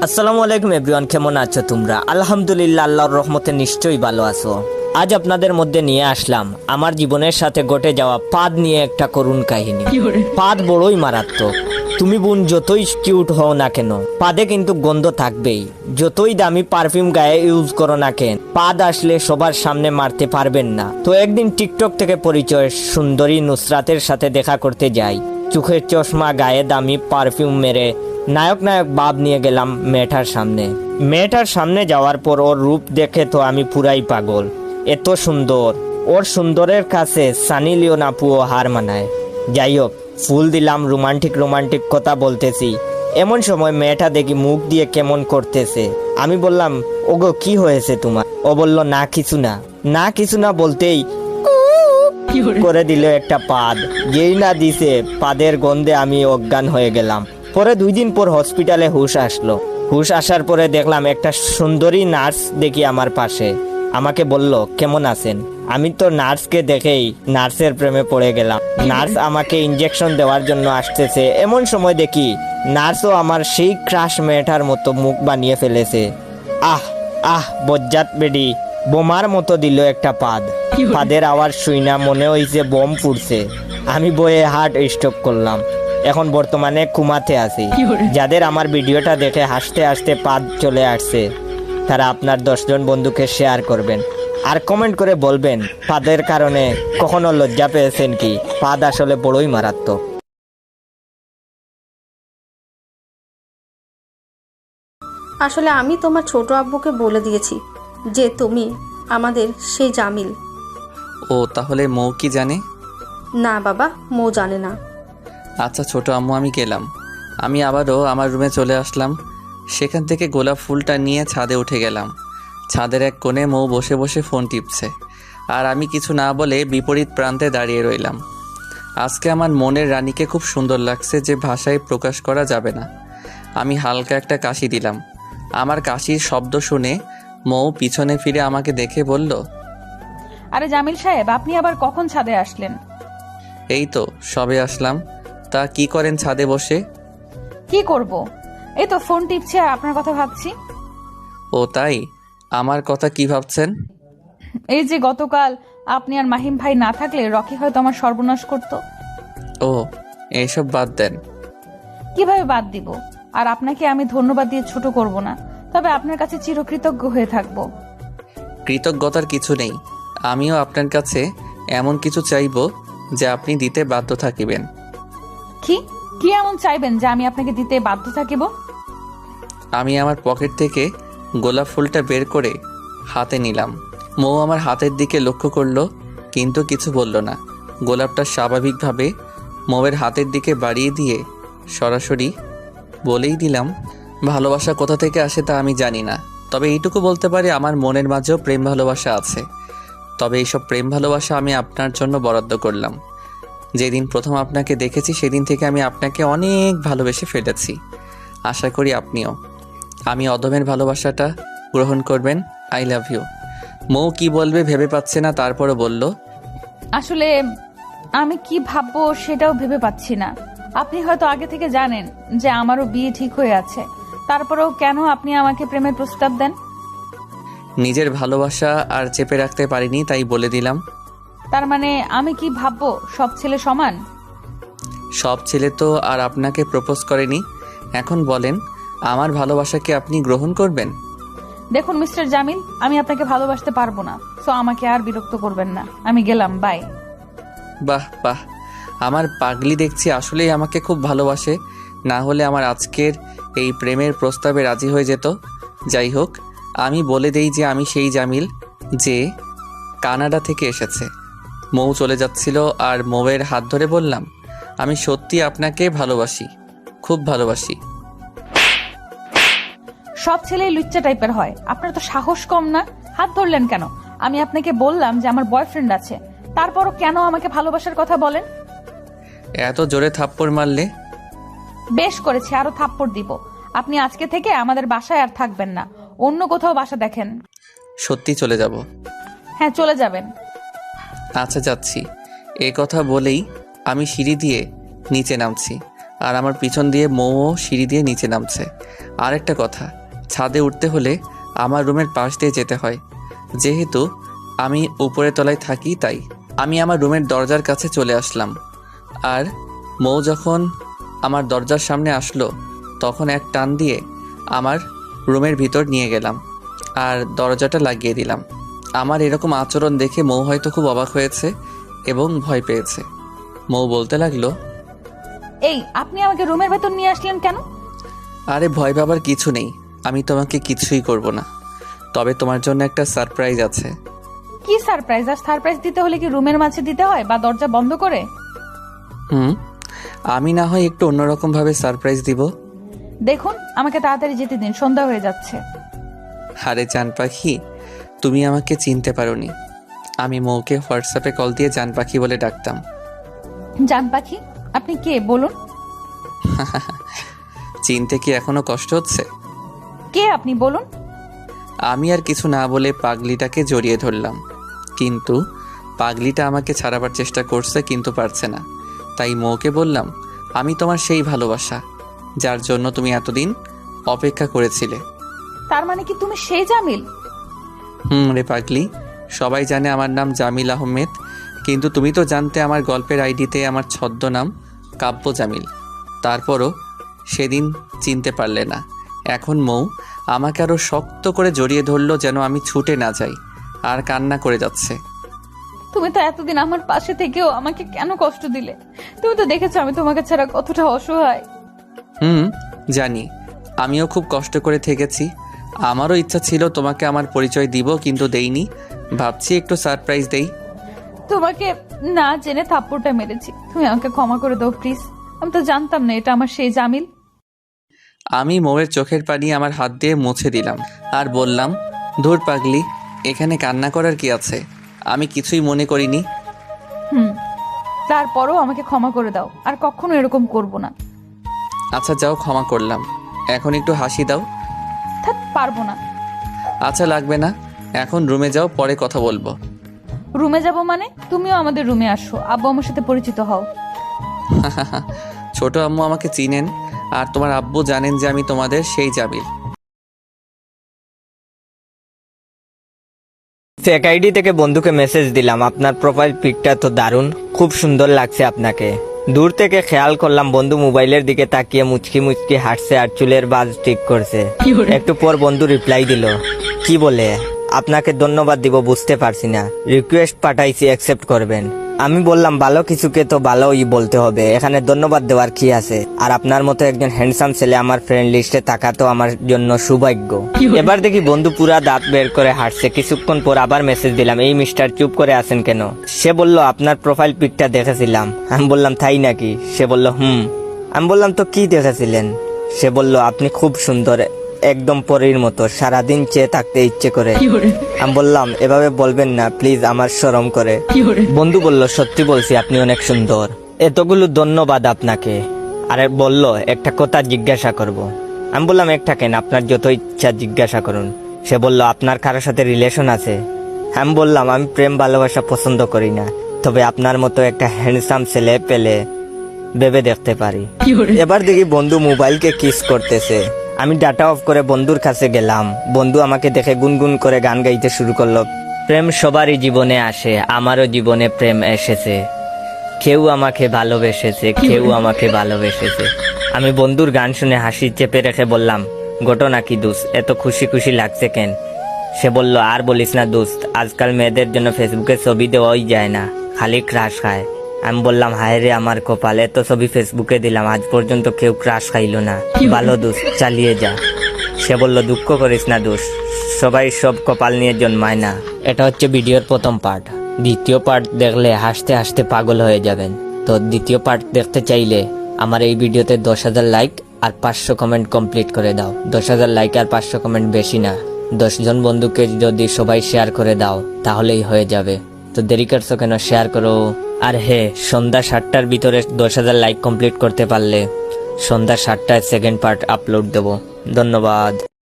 আসসালামু আলাইকুম এভরিওয়ান, কেমন আছো তোমরা? আলহামদুলিল্লাহ, আল্লাহর রহমতে নিশ্চয়ই ভালো আছো। আজ আপনাদের মধ্যে নিয়ে আসলাম আমার জীবনের সাথে ঘটে যাওয়া পাদ নিয়ে একটা করুণ কাহিনী। পাদ বড়ই মারাত্মক। তুমি বোন যতই কিউট হও না কেন, পাদে কিন্তু গন্ধ থাকবেই। যতই দামি পারফিউম গায়ে ইউজ করো না কেন, পাদ আসলে সবার সামনে মারতে পারবেন না। তো একদিন টিকটক থেকে পরিচয় সুন্দরী নুসরাতের সাথে দেখা করতে যাই। চোখের চশমা, গায়ে দামি পারফিউম মেরে নায়ক ভাব নিয়ে গেলাম মেয়েটার সামনে। মেয়েটার সামনে যাওয়ার পর ওর রূপ দেখে তো আমি পুরাই পাগল। এত সুন্দর, ওর সুন্দরের কাছে সানি লিওন আপুও হার মানায়। যাই হোক, ফুল দিলাম, রোমান্টিক কথা বলতেছি। এমন সময় মেয়েটা দেখি মুখ দিয়ে কেমন করতেছে। আমি বললাম, ওগো কি হয়েছে তোমার? ও বলল, না কিছু না বলতেই করে দিল একটা পাদ। যেই না দিছে, পাদের গন্ধে আমি অজ্ঞান হয়ে গেলাম। পরে 2 দিন পর হসপিটালে হুশ আসলো। হুশ আসার পরে দেখলাম একটা সুন্দরী নার্স দেখি আমার পাশে। আমাকে বলল, কেমন আছেন? আমি তো নার্সকে দেখেই নার্সের প্রেমে পড়ে গেলাম। নার্স আমাকে ইঞ্জেকশন দেওয়ার জন্য আসতেছে। এমন সময় দেখি নার্সও আমার সেই ক্রাশ মেয়েটার মতো মুখ বানিয়ে ফেলেছে। বজ্জাত বেডি বোমার মতো দিল একটা পাদ। পাদের আওয়াজ শুই না মনে হইছে বোম পুড়ছে। আমি বয়ে হার্ট স্ট্রোক করলাম। এখন বর্তমানে কুমাতে আছি। যাদের আমার ভিডিওটা দেখে হাসতে হাসতে পাদ চলে আসছে, তারা আপনার 10 জন বন্ধুকে শেয়ার করবেন আর কমেন্ট করে বলবেন পাদের কারণে কখনো লজ্জা পেয়েছেন কি? পাদ আসলে বড়ই মারাত্মক। আসলে আমি তোমার ছোট আব্বুকে বলে দিয়েছি যে তুমি আমাদের সেই জামিল। ও তাহলে মৌ কি জানে? না বাবা, মৌ জানে না। আচ্ছা ছোট আম্মু, আমি গেলাম। আমি আবারও আমার রুমে চলে আসলাম। সেখান থেকে গোলাপ ফুলটা নিয়ে ছাদে উঠে গেলাম। ছাদের এক কোণে মৌ বসে বসে ফোন টিপছে, আর আমি কিছু না বলে বিপরীত প্রান্তে দাঁড়িয়ে রইলাম। আজকে আমার মনের রানীকে খুব সুন্দর লাগছে, যে ভাষায় প্রকাশ করা যাবে না। আমি হালকা একটা কাশি দিলাম। আমার কাশির শব্দ শুনে মৌ পিছনে ফিরে আমাকে দেখে বলল, আরে জামিল সাহেব, আপনি আবার কখন ছাদে আসলেন? এই তো সবে আসলাম। তা কি করেন ছাদে বসে? কি করব? এই তো ফোন টিপছি আর আপনার কথা ভাবছি। ও তাই? আমার কথা কি ভাবছেন? এই যে গতকাল আপনি আর মাহিম ভাই না থাকলে রকি হয়তো আমার সর্বনাশ করত। ও, এইসব বাদ দেন। কিভাবে বাদ দিব? আর আপনাকে আমি ধন্যবাদ দিয়ে ছোট করব না, তবে আপনার কাছে চিরকৃতজ্ঞ হয়ে থাকব। কৃতজ্ঞতার কিছু নেই। আমিও আপনার কাছে এমন কিছু চাইব যে আপনি দিতে বাধ্য থাকিবেন। কি কি এমন চাইবেন যে আমি আপনাকে দিতে বাধ্য থাকিব? আমি আমার পকেট থেকে গোলাপ ফুলটা বের করে হাতে নিলাম। মৌ আমার হাতের দিকে লক্ষ্য করলো, কিন্তু কিছু বলল না। গোলাপটা স্বাভাবিকভাবে মৌয়ের হাতের দিকে বাড়িয়ে দিয়ে সরাসরি বলেই দিলাম, ভালোবাসা কোথা থেকে আসে তা আমি জানি না, তবে এইটুকু বলতে পারি আমার মনের মাঝেও প্রেম ভালোবাসা আছে। তবে এইসব প্রেম ভালোবাসা আমি আপনার জন্য বরাদ্দ করলাম। যেদিন প্রথম আপনাকে দেখেছি সেদিন থেকে আমি আপনাকে অনেক ভালোবেসে ফেলেছি। আশা করি আপনিও আমি অদমের ভালোবাসাটা গ্রহণ করবেন। I love you. মৌ কি বলবে ভেবে পাচ্ছে না, তারপরে বলল, আসলে আমি কি ভাববো সেটাও ভেবে পাচ্ছি না। আপনি হয়তো আগে থেকে জানেন যে আমারও বিয়ে ঠিক হয়ে আছে, তারপরেও কেন আপনি আমাকে প্রেমের প্রস্তাব দেন? নিজের ভালোবাসা আর চেপে রাখতে পারিনি, তাই বলে দিলাম। তার মানে আমি কি ভাববো সব ছেলে সমান? সব ছেলে তো আর আপনাকে প্রপোজ করেনি। এখন বলেন, আমার ভালোবাসাকে আপনি গ্রহণ করবেন? দেখুন মিস্টার জামিল, আমি আপনাকে ভালোবাসতে পারবো না, সো আমাকে আর বিরক্ত করবেন না। আমি গেলাম, বাই। বাহ বাহ, আমার পাগলি দেখছি আসলেই আমাকে খুব ভালোবাসে, না হলে আমার আজকের এই প্রেমের প্রস্তাবে রাজি হয়ে যেত। যাই হোক, আমি বলে দেই যে আমি সেই জামিল যে কানাডা থেকে এসেছে। মৌ চলে যাচ্ছিল আর মৌয়ের হাত ধরে বললাম, আমি সত্যি আপনাকে ভালোবাসি, খুব ভালোবাসি। সব ছেলেই লুচ্চা টাইপের হয়, আপনার তো সাহস কম না? হাত ধরলেন কেন? আমি আপনাকে বললাম যে আমার বয়ফ্রেন্ড আছে, তারপরও কেন আমাকে ভালোবাসার কথা বলেন? এত জোরে থাপ্পড় মারলে? বেশ করেছি, আরো থাপ্পড় দিব। আপনি আজকে থেকে আমাদের বাসায় আর থাকবেন না, অন্য কোথাও বাসা দেখেন। সত্যি চলে যাব? হ্যাঁ, চলে যাবেন। আচ্ছা যাচ্ছি। এ কথা বলেই আমি সিঁড়ি দিয়ে নিচে নামছি, আর আমার পিছন দিয়ে মৌও সিঁড়ি দিয়ে নিচে নামছে। আরেকটা কথা, ছাদে উঠতে হলে আমার রুমের পাশ দিয়ে যেতে হয়। যেহেতু আমি উপরে তলায় থাকি, তাই আমি আমার রুমের দরজার কাছে চলে আসলাম। আর মৌ যখন আমার দরজার সামনে আসলো, তখন এক টান দিয়ে আমার রুমের ভিতর নিয়ে গেলাম আর দরজাটা লাগিয়ে দিলাম। আমার এরকম আচরণ দেখে মৌ হয়তো খুব অবাক হয়েছে এবং ভয় পেয়েছে। মৌ বলতে লাগলো, এই আপনি আমাকে রুমের ভেতর নিয়ে আসলেন কেন? আরে ভয় পাবার কিছু নেই, আমি তোমাকে কিছুই করব না। তবে তোমার জন্য একটা সারপ্রাইজ আছে। কি সারপ্রাইজ? আর সারপ্রাইজ দিতে হলে কি রুমের মাঝে দিতে হয় বা দরজা বন্ধ করে? আমি না হয় একটু অন্যরকম ভাবে সারপ্রাইজ দিব। দেখুন, আমাকে তাড়াতাড়ি যেতে দিন, সন্ধ্যা হয়ে যাচ্ছে। আরে জান পাখি, তুমি আমাকে চিনতে পারোনি। আমি মৌকে হোয়াটসঅ্যাপে কল দিয়ে জান পাখি বলে ডাকতাম। জান পাখি? আপনি কে বলুন? চিনতে কি এখনো কষ্ট হচ্ছে? কে আপনি বলুন? আমি আর কিছু না বলে পাগলিটাকে জড়িয়ে ধরলাম, কিন্তু পাগলিটা আমাকে ছাড়াবার চেষ্টা করছে, কিন্তু পারছে না। তাই মৌকে বললাম, আমি তোমার সেই ভালোবাসা যার জন্য তুমি এতদিন অপেক্ষা করেছিলে। তার মানে কি তুমি সেই জামিল? রে পাগলি, সবাই জানে আমার নাম জামিল আহমেদ, কিন্তু তুমি তো জানতে আমার গল্পের আইডিতে আমার ছদ্মনাম কাব্য জামিল। তারপরও সেদিন চিনতে পারলে না। এখন মৌ আমাকে আরও শক্ত করে জড়িয়ে ধরলো যেন আমি ছুটে না যাই, আর কান্না করে যাচ্ছে। তুমি তো এতদিন আমার পাশে থেকেও আমাকে কেন কষ্ট দিলে? তুমি তো দেখেছো আমি তোমাকে ছাড়া কতটা অসহায়। জানি, আমিও খুব কষ্ট করে থেকেছি। আমারও ইচ্ছা ছিল তোমাকে আমার পরিচয় দিব, কিন্তু দেইনি। ভাবছি একটু সারপ্রাইজ দেই। তোমাকে না জেনে থাপ্পড়টা মেরেছি, তুমি আমাকে ক্ষমা করে দাও প্লিজ। আমি তো জানতাম না এটা আমার সেই জামিল। আমি মৌয়ের চোখের পানি আমার হাত দিয়ে মুছে দিলাম আর বললাম, ধুর পাগলি, এখানে কান্না করার কি আছে? আমি কিছুই মনে করিনি। তারপরও আমাকে ক্ষমা করে দাও, আর কখনো এরকম করব না। আচ্ছা যাও, ক্ষমা করলাম। এখন একটু হাসি দাও। থাক, পারবো না। আচ্ছা লাগবে না, এখন রুমে যাও, পরে কথা বলবো। রুমে যাব মানে? তুমিও আমাদের রুমে আসো, আব্বু আমার সাথে পরিচিত হও। ছোট আম্মু আমাকে চিনেন, আর তোমার আব্বু জানেন যে আমি তোমাদের সেই জামিল। ফেক আইডি থেকে বন্ধুকে মেসেজ দিলাম, আপনার প্রোফাইল পিকটা তো দারুণ, খুব সুন্দর লাগছে আপনাকে। দূর থেকে খেয়াল করলাম বন্ধু মোবাইলের দিকে তাকিয়ে মুচকি মুচকি হাসছে আর চুলের বাজ ঠিক করছে। একটু পর বন্ধু রিপ্লাই দিল, কি বলে আপনাকে ধন্যবাদ দিব বুঝতে পারছি না, রিকোয়েস্ট পাঠাইছি অ্যাকসেপ্ট করবেন। আমি বললাম ভালো কিছুকে তো ভালোই বলতে হবে, এখানে ধন্যবাদ দেওয়ার কি আছে? আর আপনার মতো একজন হ্যান্ডসাম ছেলে আমার ফ্রেন্ড লিস্টে থাকা তো আমার জন্য সৌভাগ্য। এবার দেখি বন্ধু পুরা দাঁত বের করে হাঁটছে। কিছুক্ষণ পর আবার মেসেজ দিলাম, এই মিস্টার চুপ করে আছেন কেন? সে বলল, আপনার প্রোফাইল পিকটা দেখেছিলাম। আমি বললাম, তাই নাকি? সে বলল, আমি বললাম, তো কি দেখেছিলেন? সে বলল, আপনি খুব সুন্দর, একদম পরীর মতো, সারাদিন চেয়ে থাকতে ইচ্ছে করে। আমি বললাম, এভাবে বলবেন না প্লিজ, আমার শরম করে। বন্ধু বলল, সত্যি বলছি, আপনি অনেক সুন্দর। এতগুলো ধন্যবাদ আপনাকে। আরে বলল, একটা কথা জিজ্ঞাসা করব। আমি বললাম, একটা কেন, আপনার যত ইচ্ছা জিজ্ঞাসা করুন। সে বলল, আপনার কারোর সাথে রিলেশন আছে? আমি বললাম, আমি প্রেম ভালোবাসা পছন্দ করি না, তবে আপনার মতো একটা হ্যান্ডসাম ছেলে পেলে ভেবে দেখতে পারি। এবার দেখি বন্ধু মোবাইলকে কিস করতেছে। আমি ডাটা অফ করে বন্ধুর কাছে গেলাম। বন্ধু আমাকে দেখে গুনগুন করে গান গাইতে শুরু করলো, প্রেম সবারই জীবনে আসে, আমারও জীবনে প্রেম এসেছে, কেউ আমাকে ভালোবেসেছে, কেউ আমাকে ভালোবেসেছে। আমি বন্ধুর গান শুনে হাসি চেপে রেখে বললাম, ঘটনা কি দোস্ত, এত খুশি খুশি লাগছে কেন? সে বলল, আর বলিস না দোস্ত, আজকাল মেয়েদের জন্য ফেসবুকে ছবি দেওয়াই যায় না, খালি ক্রাশ খায়। আমি বললাম, হায় রে আমার কপাল, এত ছবি ফেসবুকে দিলাম, আজ পর্যন্ত কেউ ক্রাশ খাইলো না। ভালো দোস্ত, চালিয়ে যা। সে বলল, দুঃখ করিস না দোস্ত, সবাই সব কপাল নিয়ে জন্মায় না। এটা হচ্ছে ভিডিওর প্রথম পার্ট। দ্বিতীয় পার্ট দেখলে হাসতে হাসতে পাগল হয়ে যাবেন। তো দ্বিতীয় পার্ট দেখতে চাইলে আমার এই ভিডিওতে 10,000 লাইক আর 500 কমেন্ট কমপ্লিট করে দাও। 10,000 লাইক আর 500 কমেন্ট বেশি না, 10 জন বন্ধুকে যদি সবাই শেয়ার করে দাও তাহলেই হয়ে যাবে। তো দেরি করছো কেন, শেয়ার করো। আর হ্যাঁ, সন্ধ্যা 7টার ভিতরে 10,000 লাইক কমপ্লিট করতে পারলে সন্ধ্যা 7টায় সেকেন্ড পার্ট আপলোড দেবো। ধন্যবাদ।